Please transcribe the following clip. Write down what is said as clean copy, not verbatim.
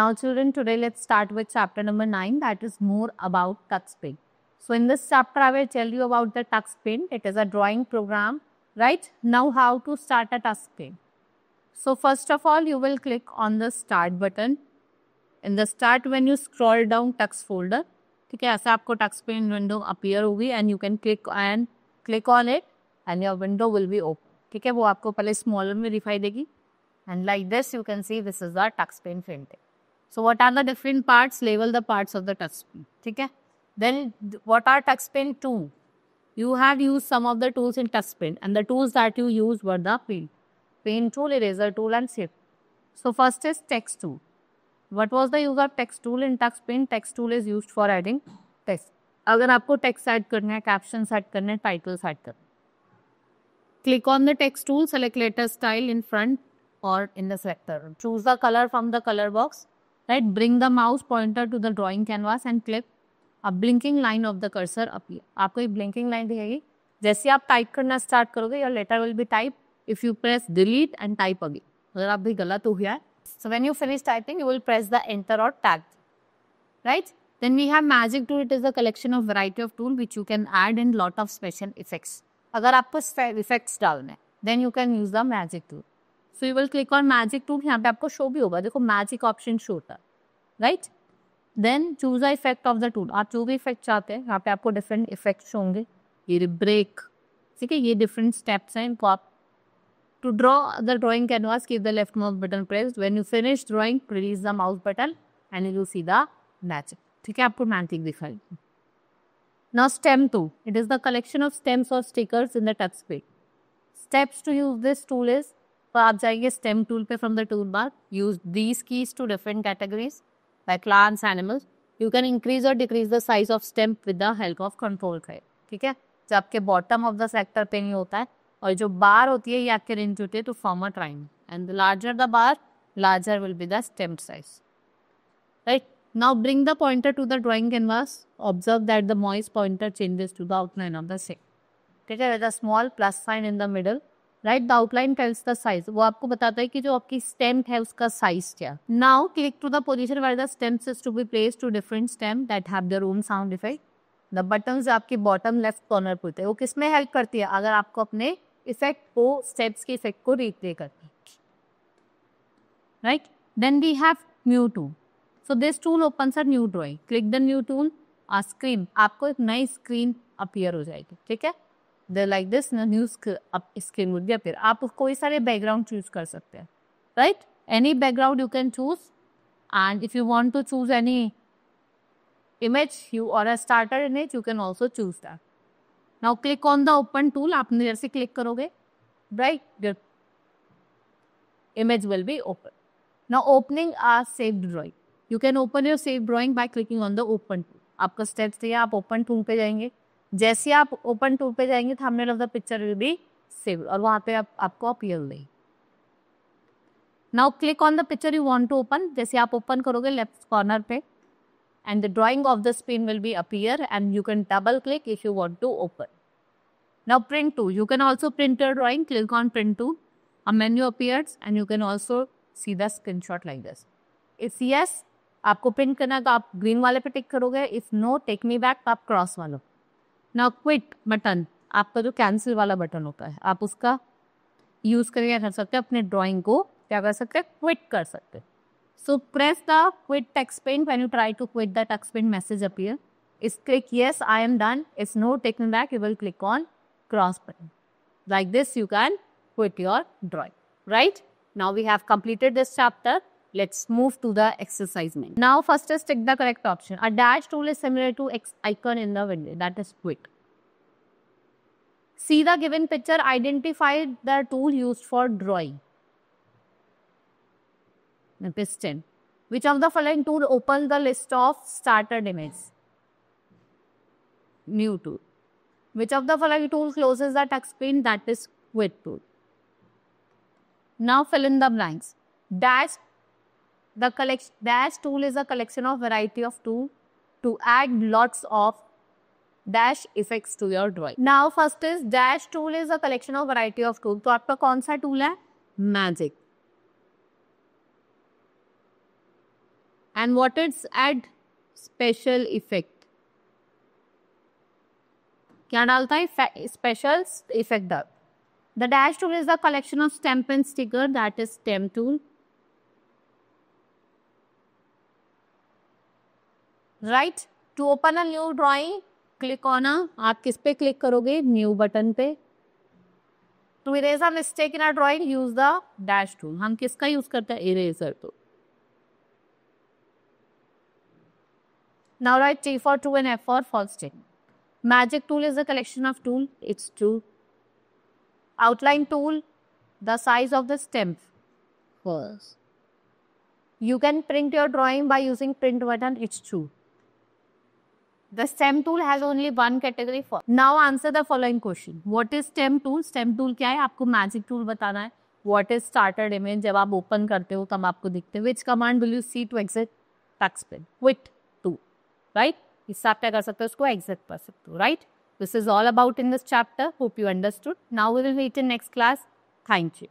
Now children, today let's start with chapter number 9, that is more about TuxPaint. So in this chapter I will tell you about the TuxPaint. It is a drawing program, right? Now how to start a TuxPaint. So first of all you will click on the start button. In the start when you scroll down Tux folder, ठीक है, ऐसा आपको TuxPaint window appear होगी and you can click on it and your window will be open. ठीक है, वो आपको पहले smaller में दिखाई देगी and like this you can see this is the TuxPaint printing. So what are the different parts? Label the parts of the TuxPaint. ठीक है. Then what are TuxPaint tools? You have used some of the tools in TuxPaint and the tools that you used were the paint tool, eraser tool and shape. So first is text tool. What was the use of text tool in TuxPaint? Text tool is used for adding text. अगर आपको text add करना है, captions add करना है, titles add करना है. Click on the text tool, select letter style in front or in the selector. Choose the color from the color box. Right, bring the mouse pointer to the drawing canvas and click a blinking line of the cursor appear. आपको एक blinking line दिखेगी. जैसे आप type करना start करोगे, your letter will be typed. If you press delete and type again. अगर आप भी गलत हो गया है, so when you finish typing, you will press the enter or tag. Right? Then we have magic tool. It is a collection of variety of tool which you can add in lot of special effects. अगर आपको effects डालना है, then you can use the magic tool. So you will click on magic tool. यहाँ पे आपको show भी होगा. देखो magic option show होता है. Right? Then choose the effect of the tool. आप जो भी effect चाहते हैं, यहाँ पे आपको different effects होंगे. ये break, ठीक है, ये different steps हैं इनको आप. To draw the drawing canvas, keep the left mouse button pressed. When you finish drawing, release the mouse button and you will see the magic. ठीक है, आपको magic दिखाई. Now stem tool. It is the collection of stems or stickers in the TuxPaint. Steps to use this tool is, तो आप जाइए stem tool पे from the toolbar. Use these keys to different categories like plants, animals. You can increase or decrease the size of stem with the help of control key. ठीक है, जो आपके bottom of the sector पे नहीं होता है और जो bar होती है ये आपके range होती है to form a triangle. And the larger the bar, larger will be the stem size. Right? Now bring the pointer to the drawing canvas. Observe that the mouse pointer changes to the outline of the shape. ठीक है, with a small plus sign in the middle. Right, the outline tells the size. वो आपको बताता है कि जो आपकी stem है उसका size क्या. Now click to the position where the stems is to be placed to different stem that have their own sound effect. The buttons आपके bottom left corner पे होते हैं. वो किसमें help करती है? अगर आपको अपने effect को steps के effect को recreate करना है. Right? Then we have new tool. So this tool opens a new drawing. Click the new tool. A screen. आपको एक नई screen appear हो जाएगी. ठीक है? They like this, new screen would be appear. आप कोई सारे background choose कर सकते हैं, right? Any background you can choose, and if you want to choose any image or a starter image, you can also choose that. Now click on the open tool. आपने जैसे click करोगे, right? Your image will be open. Now opening a saved drawing. You can open your saved drawing by clicking on the open tool. आपका steps दिया, आप open tool पे जाएंगे. जैसे आप ओपन टूल पे जाएंगे thumbnail of the picture will be saved और वहाँ पे आपको अपीयर देगी. Now click on the picture you want to open. जैसे आप ओपन करोगे लेफ्ट कॉर्नर पे and the drawing of the screen will be appear and you can double click if you want to open. Now print tool. You can also print your drawing. Click on print tool. A menu appears and you can also see the screenshot like this. If yes आपको print करना है तो आप green वाले पे tick करोगे. If no take me back तो आप क्रॉस वाला. नाउ क्विट बटन, आपका जो कैंसिल वाला बटन होता है आप उसका यूज करके क्या कर सकते हैं, अपने ड्राइंग को क्या कर सकते हैं, क्विट कर सकते हैं. So press the quit TuxPaint when you try to quit the TuxPaint message appear. इस click yes I am done. It's no take me back. You will click on cross button. Like this you can quit your drawing. Right? Now we have completed this chapter. Let's move to the exercise main. Now first is tick the correct option. A dash tool is similar to X icon in the window. That is quit. See the given picture. Identify the tool used for drawing. The piston. Which of the following tool opens the list of started image? New tool. Which of the following tool closes the TuxPaint? That is quit tool. Now fill in the blanks. Dash tool is a collection of variety of tools to add lots of dash effects to your drawing. Now first is dash tool is a collection of variety of tools. तो आपका कौन सा tool है? Magic. And what is add special effect? क्या डालता है? Special effect डाल. The dash tool is the collection of stamp and sticker, that is stamp tool. Right? To open a new drawing, click on आप किस पे click करोगे? New button पे. To erase a mistake in a drawing, use the dash tool. हम किसका use करते हैं? Eraser tool. Now write T for true and F for false statement. Magic tool is a collection of tool. It's true. Outline tool, the size of the stamp. False. You can print your drawing by using print button. It's true. The stamp tool has only one category. For now answer the following question. What is stamp tool? Stamp tool क्या है? आपको magic tool बताना है. What is started image? जब आप open करते हो तब आपको दिखते हैं. Which command will you see to exit TuxPen? Quit to. Right? इससे आप क्या कर सकते हो? उसको exit कर सकते हो. Right? This is all about in this chapter. Hope you understood. Now we will meet in next class. Thank you.